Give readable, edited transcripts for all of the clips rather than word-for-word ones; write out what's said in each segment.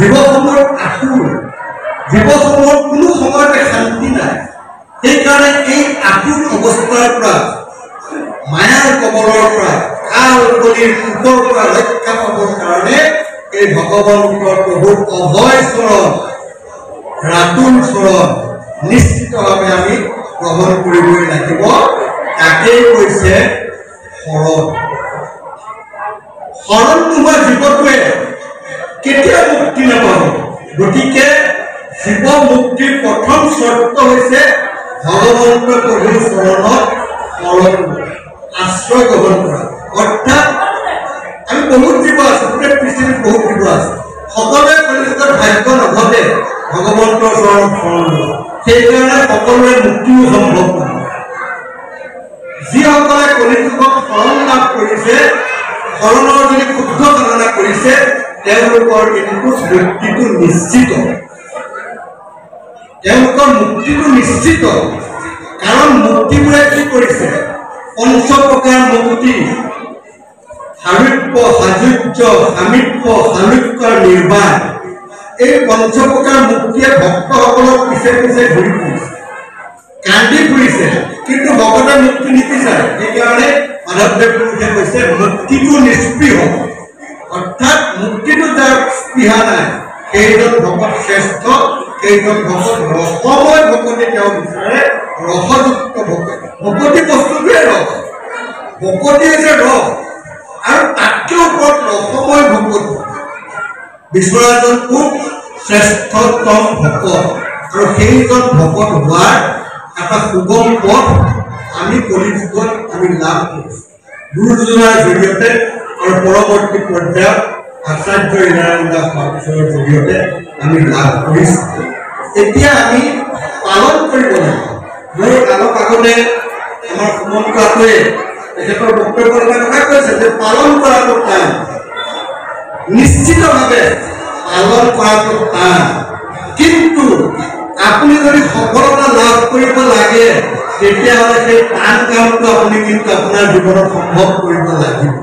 জীৱসমূহৰ আকুল, জীৱসমূহৰ কোনো সময়তে শান্তি নাই। সেইকাৰণে এই আকুল অৱস্থাৰ পৰা, মায়াৰ কবলৰ পৰা, কাল কলিৰ কোপৰ পৰা ৰক্ষা পাবৰ কাৰণে এই ভগৱন্তৰ প্ৰভুৰ অভয় চৰণ, ৰাতুল চৰণ নিশ্চিতভাৱে আমি গ্ৰহণ কৰিবই লাগিব। তাকেই কৈছে শৰণ। শৰণ নোহোৱা জীৱটোৱে কেতিয়া মুক্তি নাপাব। গতিকে জীৱ মুক্তিৰ প্ৰথম চৰ্ত হৈছে ভগৱন্ত প্ৰভুৰ চৰণত শৰণ আশ্ৰয় গ্ৰহণ কৰা। অৰ্থাৎ আমি বহুত জীৱ আছো, গোটেই পৃথিৱীত বহুত জীৱ আছে, সকলোৱে কলিযুগত ভাগ্য নঘটে ভগৱন্তৰ চৰণত শৰণ লোৱা। সেইকাৰণে সকলোৰে মুক্তিও সম্ভৱ নহয়। যিসকলে কলিযুগত শৰণ লাভ কৰিছে, শৰণৰ যদি শুদ্ধ সাধনা কৰিছে, তেওঁলোকৰ কিন্তু মুক্তিটো নিশ্চিত, তেওঁলোকৰ মুক্তিটো নিশ্চিত। কাৰণ মুক্তিবোৰে কি কৰিছে? পঞ্চপ্ৰকাৰ মুক্তি, সাৰূপ্য, সাযুজ্য, সামীপ্য, সালোক্যৰ নিৰ্বাণ, এই পঞ্চপ্ৰকাৰ মুক্তিয়ে ভক্তসকলৰ পিছে পিছে ঘূৰি ফুৰিছে, কান্দি ফুৰিছে, কিন্তু ভকতে মুক্তি নিবিচাৰে। সেইকাৰণে মাধৱদেৱ পুৰুষে কৈছে মুক্তিটো নিস্পৃহ। অৰ্থাৎ মুক্তিটো যাৰ স্পৃহা নাই, সেইজন ভকত শ্ৰেষ্ঠ, সেইজন ভকত ৰসময় ভকতি তেওঁ বিচাৰে, ৰসযুক্ত ভকতি। ভকতি বস্তুটোৱে ৰস, ভকতি হৈছে ৰস, আৰু তাতকৈ ওপৰত ৰসময় ভকতি বিচৰাজন খুব শ্ৰেষ্ঠতম ভকত। আৰু সেইজন ভকত হোৱাৰ এটা সুগম পথ আমি কলিযুগত আমি লাভ কৰিছোঁ গুৰুজনাৰ জৰিয়তে, আৰু পৰৱৰ্তী পৰ্যায়ত আচাৰ্য ইনাৰায়ণ দাস মহাপুৰুষৰ জৰিয়তে আমি লাভ কৰিছোঁ। এতিয়া আমি পালন কৰিব লাগিব। মোৰ অলপ আগতে আমাৰ সুমন্ত আতয়ে তেখেতৰ বক্তব্যৰ কথা কৈছে যে পালন কৰাটো টান, নিশ্চিতভাৱে পালন কৰাটো টান, কিন্তু আপুনি যদি সফলতা লাভ কৰিব লাগে, তেতিয়াহ'লে সেই টান কামটো আপুনি কিন্তু আপোনাৰ জীৱনত সম্ভৱ কৰিব লাগিব।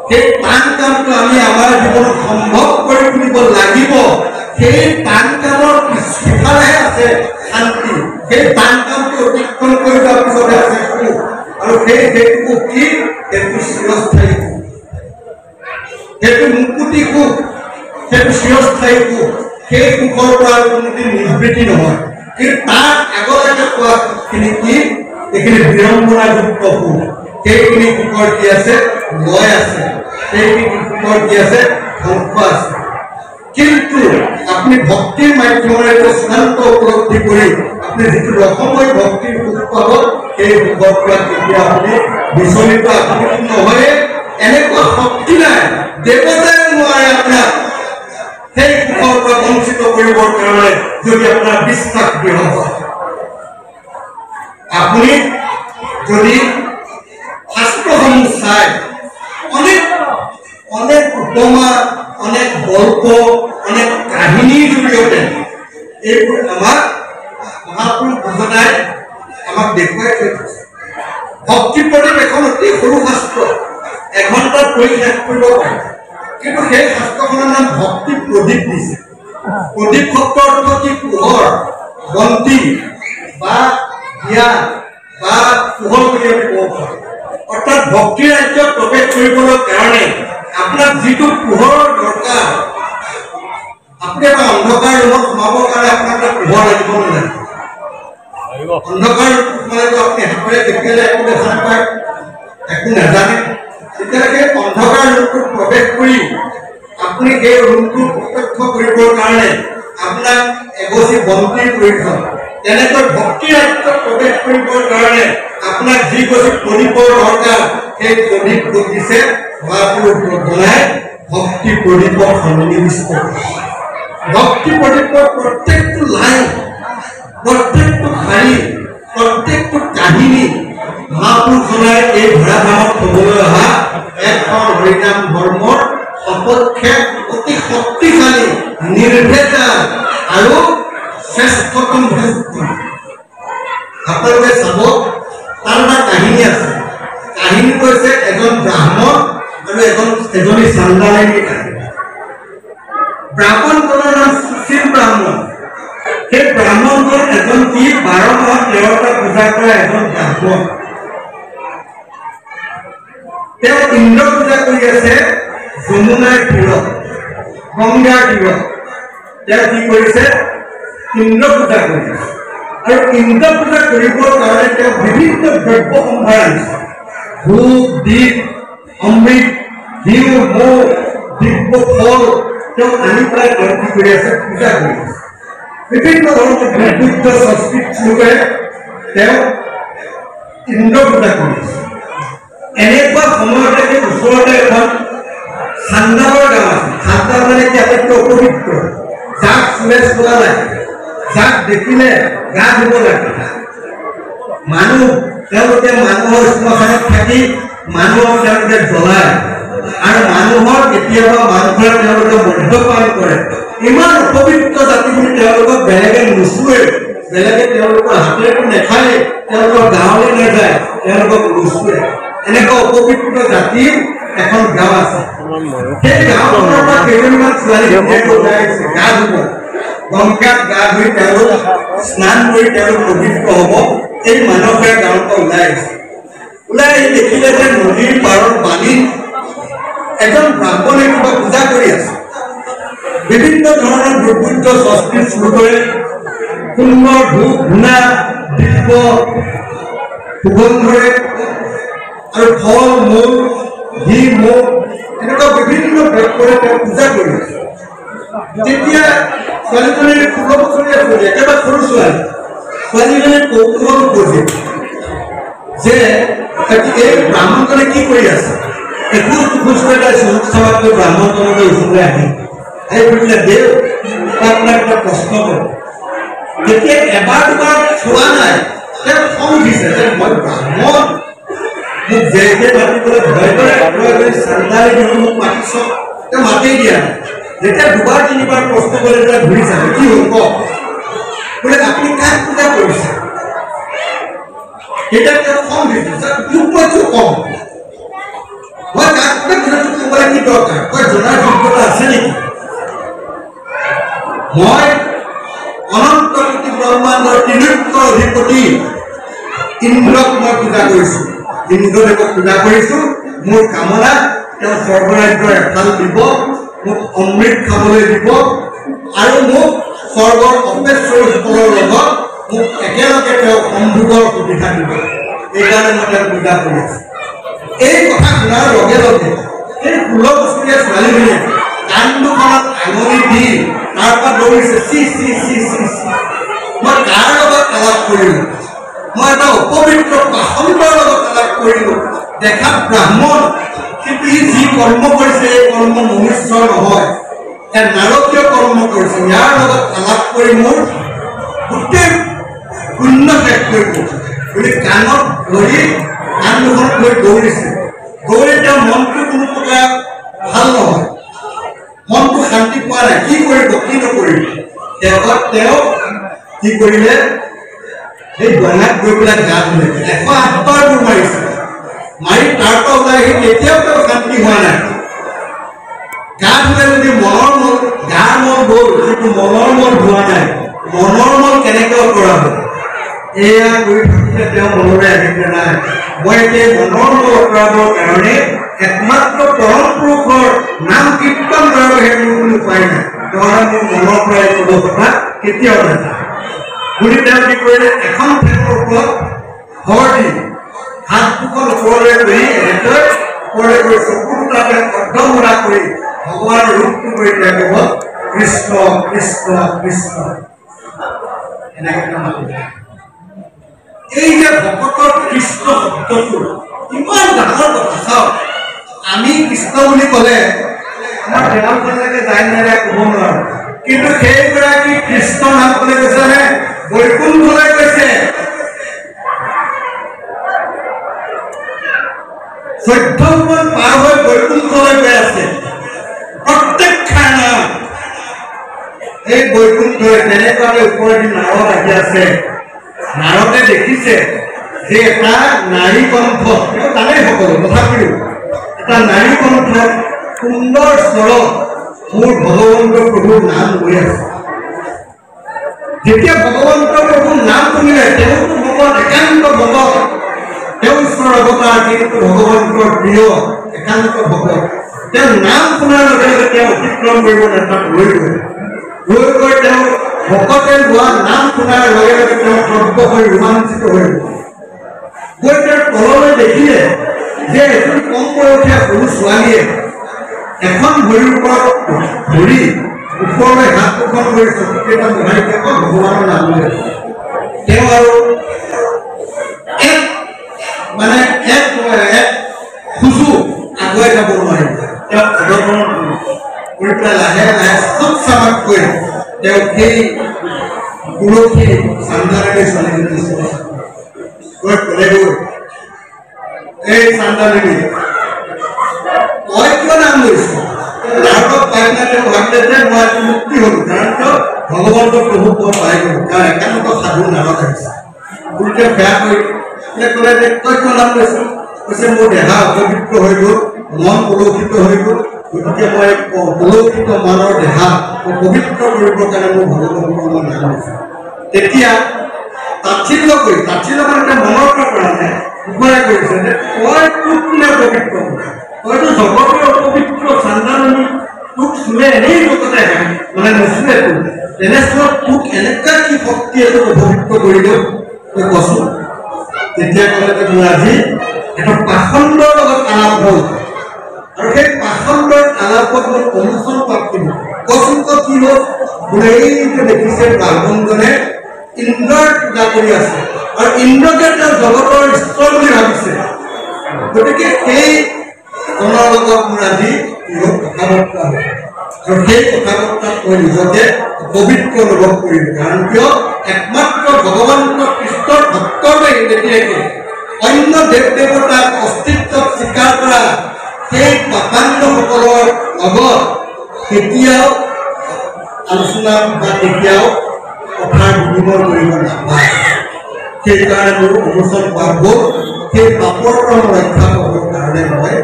সেই টান কামটো আমি আমাৰ জীৱনত সম্ভৱ কৰি তুলিব লাগিব। সেই টান কামৰ পিছফালেহে আছে শান্তি। সেই টান কামটো অতিক্ৰম কৰি যোৱাৰ পিছতে আছে সুখ, আৰু সেই সুখ কি? সেইটো চিৰস্থায়ী সুখ, সেইটো মুক্তি সুখ, সেইটো চিৰস্থায়ী সুখ। সেই সুখৰ পৰা কোনোদিন নিবৃত্তি নহয়। কিন্তু তাৰ আগলৈকে কোৱা সুখখিনি কি? এইখিনি বিড়ম্বনাযুক্ত সুখ। সেইখিনি সুখৰ কি আছে? লয় আছে। সেইখিনি সুখৰ কি আছে? ধ্বংস আছে। কিন্তু আপনি ভক্তিৰ মাধ্যমেৰে চূড়ান্ত উপলব্ধি কৰি আপনি যিটো ৰসময় ভক্তিৰ সুখ পাব, সেই সুখৰ পৰা কেতিয়া আপুনি বিচলিত আপুনি নহয়। এনেকুৱা শক্তি নাই, দেৱতাই নোৱাৰে আপোনাক সেই সুখৰ পৰা বঞ্চিত কৰিবৰ কাৰণে, যদি আপোনাৰ বিশ্বাস দৃঢ় হয়। আপুনি যদি শাস্ত্ৰসমূহ চাই, অনেক অনেক উপমা, অনেক গল্প, অনেক কাহিনীৰ জৰিয়তে এইবোৰ আমাক মহাপুৰুষ ভজনাই আমাক দেখুৱাই থৈ গৈছে। ভক্তি প্ৰদীপ এখন অতি সৰু শাস্ত্ৰ, এঘণ্টাত পঢ়ি শেষ কৰিব পাৰি, কিন্তু সেই শাস্ত্ৰখনৰ নাম ভক্তি প্ৰদীপ দিছে। প্ৰদীপ শব্দৰ অৰ্থ কি? পোহৰ, বন্তি বা জ্ঞান বা পোহৰ বুলি আমি ক'ব পাৰোঁ। অৰ্থাৎ ভক্তি ৰাজ্যত প্ৰৱেশ কৰিবলৈ কাৰণে আপোনাক যিটো পোহৰৰ দৰকাৰ, আপুনি এটা অন্ধকাৰ ৰুমত সোমাবৰ কাৰণে আপোনাক এটা পোহৰ লাগিব নালাগে। অন্ধকাৰ সোমালেতো আপুনি হাতেৰে দেখিলে একো দেখা নাপায়, একো নাজানে। তেতিয়ালৈকে অন্ধকাৰ ৰুমটোত প্ৰৱেশ কৰি আপুনি সেই ৰুমটো প্ৰত্যক্ষ কৰিবৰ কাৰণে আপোনাক এগছি বন্তিৰ প্ৰয়োজন। তেনেকৈ ভক্তি ৰাজ্যত প্ৰৱেশ কৰিবৰ কাৰণে আপোনাক যি গছি প্ৰদীপৰ দৰকাৰ, সেই প্ৰদীপ দিছে মহাপুৰুষ বনাই ভক্তি প্ৰদীপক সন্নিৱিষ্ট। ভক্তি প্ৰদীপৰ প্ৰত্যেকটো লাইন, প্ৰত্যেকটো শাৰী, প্ৰত্যেকটো কাহিনী মহাপুৰুষজনাই এই ধৰাধামত ক'বলৈ অহা এখন হৰিনাম ধৰ্মৰ সপক্ষে অতি শক্তিশালী, নিৰ্ভেজাল আৰু শ্ৰেষ্ঠতম যুক্তি। আপোনালোকে চাব, তাৰ এটা কাহিনী আছে। কাহিনীটো হৈছে এজন ব্ৰাহ্মণ আৰু এজনী চান্দালেনীৰ কাহিনী। ব্ৰাহ্মণজনৰ নাম সুশীল ব্ৰাহ্মণ। সেই ব্ৰাহ্মণজন এজন কি 12 মাহত 13টা পূজা কৰা এজন ব্ৰাহ্মণ। তেওঁ ইন্দ্ৰ পূজা কৰি আছে যমুনাৰ তীৰত, গংগাৰ তীৰত। তেওঁ কি কৰিছে? ইন্দ্ৰ পূজা কৰি আছে। আৰু ইন্দ্ৰ পূজা কৰিবৰ কাৰণে তেওঁ বিভিন্ন দ্ৰব্য সম্ভাৰ আনিছে। ধূপ, দীপ, অমৃত, ঘিউ, মৌ, দিব্য ফল তেওঁ আনি পেলাই তেওঁ কি কৰি আছে? পূজা কৰি আছে। বিভিন্ন ধৰণৰ বুদ্ধ সংস্কৃত লোকে তেওঁ ইন্দ্ৰ পূজা কৰি আছে। এনেকুৱা সময়তে সেই ওচৰতে এখন চান্দাবৰ গাঁও আছে। চান্দাৰ মানে কি আটাইতকৈ অপবিত্ৰ, যাক চুলে চোৱা লাগে, যাক দেখিলে গা ধুব লাগে। মানুহ তেওঁলোকে মানুহৰ শ্মশানত থাকি মানুহক তেওঁলোকে জ্বলায় আৰু মানুহৰ কেতিয়াবা মাংসৰে তেওঁলোকে মদ্যপান কৰে। ইমান অপবিত্ৰ জাতি বুলি তেওঁলোকক বেলেগে নুচুৱে, বেলেগে তেওঁলোকৰ হাতেৰে নেখায়, তেওঁলোকৰ গাঁৱলৈ নাযায়, তেওঁলোকক নুচুৱে। এনেকুৱা অপবিত্ৰ জাতিৰ এখন গাঁও আছে। সেই গাঁওখনৰ পৰা কেইজনমান ছোৱালী গা ধুব, গংগাত গা ধুই তেওঁলোক স্নান কৰি তেওঁলোক পবিত্ৰ হ'ব। এই মানসে গাঁৱৰ পৰা ওলাই আহিছে। ওলাই আহি দেখিলে যে নদীৰ পাৰৰ পানীত এজন ব্ৰাহ্মণে কিবা পূজা কৰি আছে। বিভিন্ন ধৰণৰ দুৰ্বুদ্ধ সংস্কৃত শ্লোকেৰে সুন্দৰ ধূপ ধূনা দিব্য সুগন্ধৰে আৰু ফল মূল ঘি মৌ এনেকুৱা বিভিন্ন দ্ৰব্যৰে তেওঁ পূজা কৰি আছে। তেতিয়া ছোৱালীজনীৰ 16 বছৰীয়া ছোৱালী, একেবাৰে সৰু ছোৱালী, ছোৱালীজনীৰ কৌতূহল বুজি যে এই ব্ৰাহ্মণজনে কি কৰি আছে। একো খোজ পেলাই চুক চাবাকৈ ব্ৰাহ্মণজনলৈ ওচৰলৈ আহি ভাবিলে দেৱ আপোনাক এটা প্ৰশ্ন কৰোঁ। যেতিয়া এবাৰ দুবাৰ চোৱা নাই তেওঁ খং উঠিছে যে মই ব্ৰাহ্মণ, মোক যে মাতিবলৈ ভয় কৰে, চান্দালি দিওঁ মোক মাতিছ, তেওঁ মাতেই দিয়া নাই। যেতিয়া দুবাৰ তিনিবাৰ প্ৰশ্ন কৰি পেলাই ঘূৰি চালে কি হ'ল কওক বোলে আপুনি কাক পূজা কৰিছে। তেতিয়া তেওঁ খং উঠিছে, তোক মই কিয় কম, মই কাক পূজা কৰিছো ক'বলৈ কি দৰকাৰ, মই জনাৰ যোগ্যতা আছে নেকি। মই অনন্ত কোটি ব্ৰহ্মাণ্ডৰ ত্ৰিলোক্যৰ অধিপতি ইন্দ্ৰক মই পূজা কৰিছো, ইন্দ্ৰদেৱক পূজা কৰিছো। মোৰ কামনা তেওঁ স্বৰ্গৰাজ্যৰ এফাল দিব, মোক অমৃত খাবলৈ দিব আৰু মোক স্বৰ্গৰ অপেশ্বৰসকলৰ লগত মোক একেলগে তেওঁ সম্ভোগৰ সুবিধা দিব। এইকাৰণে মই তেওঁক পূজা কৰি আছো। এই কথা শুনাৰ লগে লগে এই 16 বছৰীয়া ছোৱালীজনীয়ে কাণ দুখনত আঙুলি দি তাৰপৰা দৌৰিছে, চি চি চি চি চি মই কাৰ লগত আলাপ কৰিলো, মই এটা অপবিত্ৰ পাষণ্ডৰ লগত আলাপ কৰিলো। দেখাত ব্ৰাহ্মণ কিন্তু ই যি কৰ্ম কৰিছে এই কৰ্ম মনুষ্যৰ নহয়, নাৰকীয় কৰ্ম কৰিছে। ইয়াৰ লগত আলাপ কৰি মোৰ গোটেই পুণ্য শেষ কৰি পৰিছে বুলি কাণত ধৰি কাণ দুখনত লৈ দৌৰিছে। দৌৰি তেওঁ মনটো কোনো প্ৰকাৰ ভাল নহয়, মনটো শান্তি পোৱা নাই। কি কৰিব কি নকৰিব। শেষত তেওঁ কি কৰিলে, সেই গঙাত গৈ পেলাই গা ধুলে। 108 বাৰ দৌৰ মাৰিছে, মাৰি তাৰ পৰা ওলাই আহি তেতিয়াও তেওঁ শান্তি হোৱা নাই। গা ধুলে যদি মনৰ মল, গাৰ মল গ'ল কিন্তু মনৰ মল ধোৱা নাই। মনৰ মল কেনেকৈ আঁতৰাব এয়া কৰি থাকিলে তেওঁ মনলৈ আহিলে নাই। মই এতিয়া মনৰ মল আঁতৰাবৰ কাৰণে একমাত্ৰ পৰম পুৰুষৰ নাম কীৰ্তন কৰাৰ বাহিৰে মোৰ কোনো উপায় নাই। নহ'লে মোৰ মনৰ পৰা এই কথা কেতিয়াও নাযায় বুলি তেওঁ কি কৰিলে, এখন ফেনৰ ওপৰত ভৰ দি হাত দুখন ওপৰলৈ কৰি এনেকৈ ওপৰলৈ কৰি চকু দুটাকে অৰ্ধমৰা কৰি ভগৱানৰ ৰূপটো কৰি তেওঁ ক'ব কৃষ্ণ কৃষ্ণ কৃষ্ণ এনেকৈ মাতিলে। এই যে ভকতৰ কৃষ্ণ শব্দটো ইমান ডাঙৰ কথা। চাওক, আমি কৃষ্ণ বুলি ক'লে আমাৰ দেৱালখনলৈকে যায় নাযায় ক'ব নোৱাৰো, কিন্তু সেইগৰাকী কৃষ্ণ নাম ক'লে গৈছে নে বৈকুণ্ঠলৈ গৈছে। 14 মান পাৰ হৈ বৈকুণ্ঠলৈ গৈ আছে। প্ৰত্যক্ষাৰ নাম এই বৈকুণ্ঠই তেনেকুৱাকে ওপৰেদি নাৰদ আহি আছে। নাৰদে দেখিছে যে এটা নাৰী কণ্ঠ, জানেই সকলো তথাপিও এটা নাৰী কণ্ঠ সুন্দৰ স্বৰত মোৰ ভগৱন্ত প্ৰভুৰ নাম লৈ আছে। যেতিয়া ভগৱন্ত প্ৰভুৰ নাম শুনিলে তেওঁতো ভগৱান একান্ত ভগত, তেওঁ ঈশ্বৰৰ অৱতাৰ, কিন্তু ভগৱন্তৰ প্ৰিয় একান্ত ভগত। তেওঁ নাম শুনাৰ লগে লগে তেওঁ অতিক্ৰম কৰিব নেতাক লৈ গৈ তেওঁ ভকতে লোৱা নাম শুনাৰ লগে লগে তেওঁ সৰ্ব হৈ ৰোমাঞ্চিত হৈ গৈ তেওঁৰ তললৈ দেখিলে যে এজন কম বয়সীয়া সৰু ছোৱালীয়ে এখন ভৰিৰ ওপৰত ধৰি ওপৰলৈ হাত দুখন কৰি চকুকেইটা বহাই ভগৱানৰ নাম লৈ আছে। তেওঁ আৰু এক খোজো আগুৱাই যাব নোৱাৰিলে। তেওঁ অৱতৰণ কৰি পেলাই লাহে লাহে চব চামাক কৈ তেওঁ সেই তুলসী চান্দানেৰে ছোৱালীজনী গৈ ক'লেগৈ, এই চান্দানেৰী তই কিয় নাম লৈছ? নাৰদক পাই পেলাই তেওঁ ভাবিলে যে মই আজি মুক্তি হ'লো, কাৰণ তেওঁ ভগৱন্ত প্ৰভুক মই পাই গ'লো, কাৰণ একান্ত সাধু নাৰদ আহিছে। গুৰুতে বেয়া কৰি ক'লে যে তই কিয় নাম লৈছ? কৈছে মোৰ দেহা অপবিত্ৰ হৈ গ'ল, মন কলুষিত হৈ গ'ল, গতিকে মই কলুষিত মনৰ দেহা পবিত্ৰ কৰিবৰ কাৰণে মোৰ ভগৱন্তৰ মই নাম লৈছো। তেতিয়া তাচ্ছিল্য মানে মনৰ পৰা নাই উপৰাই কৰিছে যে তই তোক কোনে পবিত্ৰ কৰা? তইতো জগতৰ অপবিত্ৰ চান্দাননী, তোক চুলে এনেই লোকতে মানে নুচুলে তোক, তেনেস্থলত তোক এনেকুৱা কি শক্তিয়ে তোক অপবিত্ৰ কৰিলে তই কচোন। তেতিয়া ক'লে যে মোৰ আজি এটা পাখণ্ডৰ লগত আলাপ হ'ল, আৰু সেই পাখণ্ডৰ আলাপত মই অনুচৰণ প্ৰাপ্তি হ'ল। কচোন তো কি হ'ল? বোলে এইটো দেখিছে ব্ৰাহ্মণজনে ইন্দ্ৰৰ পূজা কৰি আছে, আৰু ইন্দ্ৰকে তেওঁ জগতৰ ঈশ্বৰ বুলি ভাবিছে। গতিকে সেই জনৰ লগত মোৰ আজি কথা বাৰ্তা হ'ল, আৰু সেই কথা বাৰ্তাত মই নিজকে পবিত্ৰ অনুভৱ কৰিলোঁ। কাৰণ কিয়? একমাত্ৰ ভগৱন্ত কৃষ্ণৰ ভক্তৰে তেতিয়াকে অন্য দেৱ দেৱতাক অস্তিত্বক স্বীকাৰ কৰা সেই পাপাণ্ডসকলৰ লগত কেতিয়াও আলোচনা বা কেতিয়াও কথাৰ বিনিময় কৰিব নাপায়। সেইকাৰণে মোৰ অনুচৰ পাব, সেই পাপৰ পৰা ৰক্ষা পাবৰ কাৰণে মই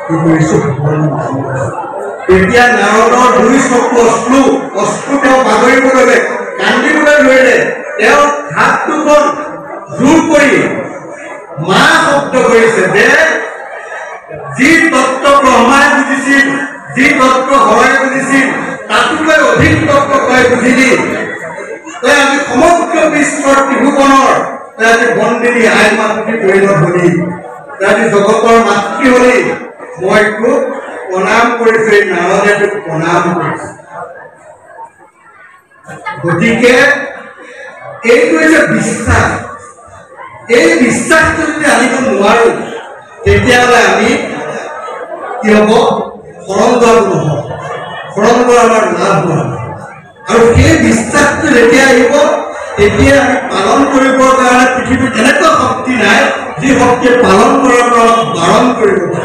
কি কৰিছোঁ? তেতিয়া নাৰদৰ দুই চকু অশ্ৰু তেওঁ বাগৰিব ল'লে, কান্দিবলৈ ধৰিলে। তেওঁ হাত দুখন জোৰ কৰি মা শব্দ কৰিছে যে যি তত্ত্ব ব্ৰহ্মাই বুজিছিল, যি তত্ত্ব হৰাই বুজিছিল, তাতোকৈ অধিক তত্ত্ব তই বুজিলি। তই আজি সমগ্ৰ বিশ্বৰ ত্ৰিভুৱনৰ তই আজি বন্দিনী আই মাতৃ পৰিণত হলি, তই আজি জগতৰ মাতৃ হলি। মই তোক প্ৰণাম কৰিছো, এই নাৰদে তোক প্ৰণাম কৰিছে। গতিকে এইটো হৈছে বিশ্বাস। এই বিশ্বাসটো যদি আনিব নোৱাৰো, তেতিয়াহ'লে আমি কি হ'ব? শৰণ লোৱাটো নহ'ব, শৰণ লোৱা আমাৰ লাভ নহয়। আৰু সেই বিশ্বাসটো যেতিয়া আহিব, তেতিয়া আমি পালন কৰিবৰ কাৰণে পৃথিৱীত এনেকুৱা শক্তি নাই যি শক্তিয়ে পালন কৰাৰ পৰা বাৰণ কৰিব পাৰে।